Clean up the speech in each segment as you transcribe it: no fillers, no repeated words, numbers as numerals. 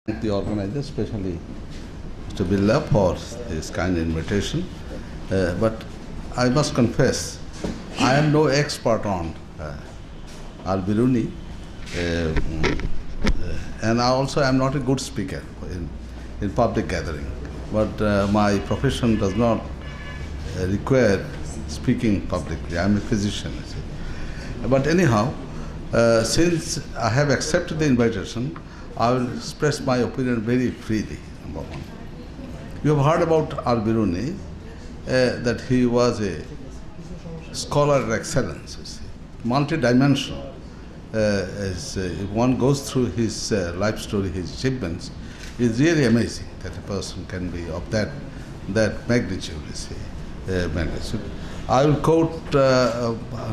Thank the organizer, especially Mr. Billah, for his kind invitation. But I must confess, I am no expert on Al-Biruni, and I also am not a good speaker in public gathering. But my profession does not require speaking publicly. I am a physician, you see. But anyhow, since I have accepted the invitation, I will express my opinion very freely, number one. You have heard about Al-Biruni, that he was a scholar of excellence, you see, multi-dimensional. If one goes through his life story, his achievements, it's really amazing that a person can be of that magnitude, you see, magnitude. I will quote,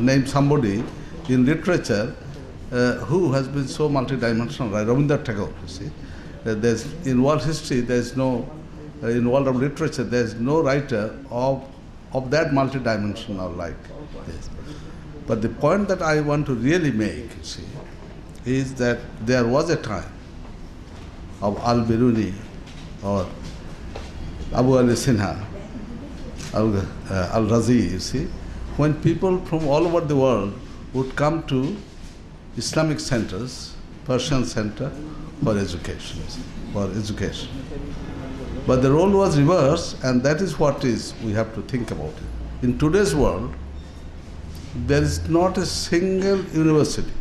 name somebody in literature who has been so multidimensional, like Rabindranath Tagore, you see. There's, in world history, there's no, in world of literature, there's no writer of that multidimensional like this. But the point that I want to really make, you see, is that there was a time of Al-Biruni or Abu Ali Sinha, Al-Razi, you see, when people from all over the world would come to Islamic centers, Persian center, for education, But the role was reversed, and that is what we have to think about it. In today's world, there is not a single university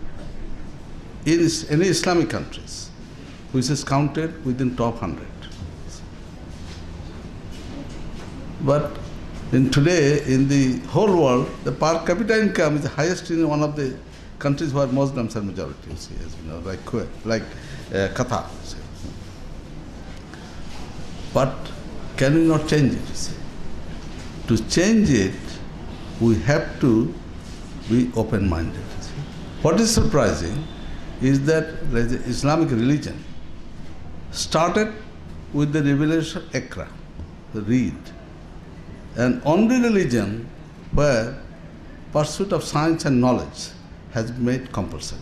in any Islamic countries which is counted within top 100. But today, in the whole world, the per capita income is the highest in one of the countries where Muslims are majority, you see, as you know, like Kuwait, like Qatar. You see. But can we not change it? You see? To change it, we have to be open-minded. You see. What is surprising is that the Islamic religion started with the revelation Iqra, the read, and only religion where pursuit of science and knowledge has been made compulsory.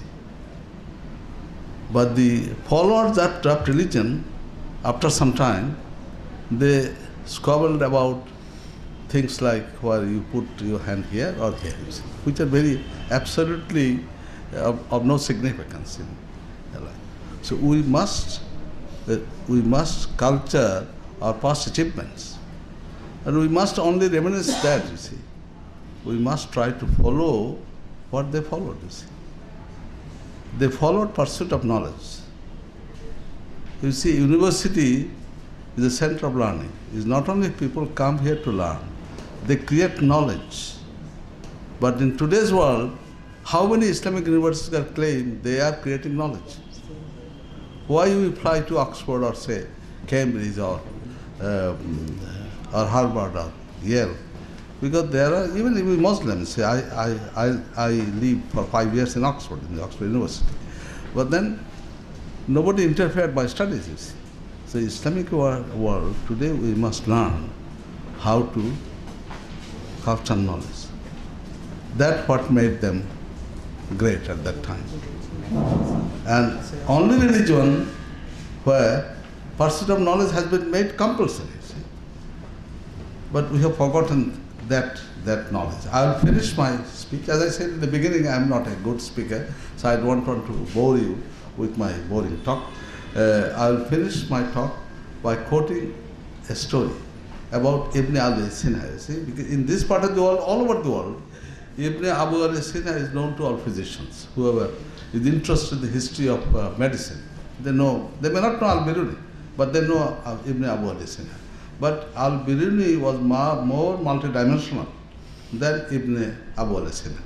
But the followers of that religion, after some time, they squabbled about things like where you put your hand here or here, which are very absolutely of no significance in your life. So we must culture our past achievements, and we must only reminisce that, you see. We must try to follow what they followed, you see. They followed pursuit of knowledge. You see, university is a center of learning. It's not only people come here to learn, they create knowledge. But in today's world, how many Islamic universities are claiming they are creating knowledge? Why you fly to Oxford or say Cambridge or Harvard or Yale? Because there are, even Muslims, I lived for 5 years in Oxford, in the Oxford University. But then nobody interfered by studies, you see. So Islamic world, today we must learn how to culture knowledge. That's what made them great at that time. And only religion where pursuit of knowledge has been made compulsory, you see. But we have forgotten that knowledge. I will finish my speech. As I said in the beginning, I am not a good speaker, so I don't want to bore you with my boring talk. I will finish my talk by quoting a story about Ibn Abi Sina. You see, because in this part of the world, all over the world, Ibn Abu Ali Sina is known to all physicians. Whoever is interested in the history of medicine, they know. They may not know Al-Biruni, but they know Ibn Abu Ali Sina. But Al-Biruni was more multidimensional than Ibn Abu Ali Sina.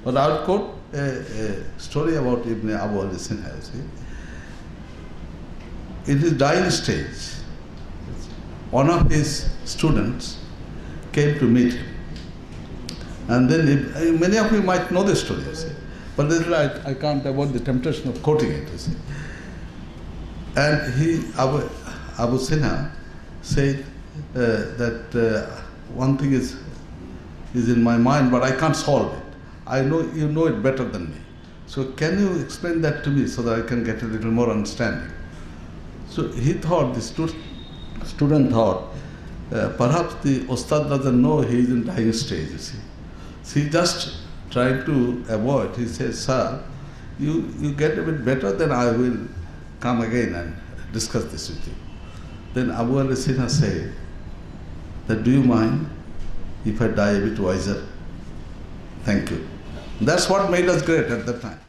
But I will quote a story about Ibn Abu Ali Sina. In his dying stage, one of his students came to meet him. And then, many of you might know this story, you see. But I can't avoid the temptation of quoting it, you see. And Abu Sinha, said that one thing is in my mind, but I can't solve it. I know you know it better than me. So can you explain that to me so that I can get a little more understanding? So he thought, the student thought, perhaps the Ustad doesn't know he is in dying stage, you see. So he just tried to avoid. He says, sir, you get a bit better, then I will come again and discuss this with you. Then Abu al-Sina said, that do you mind if I die a bit wiser? Thank you. That's what made us great at that time.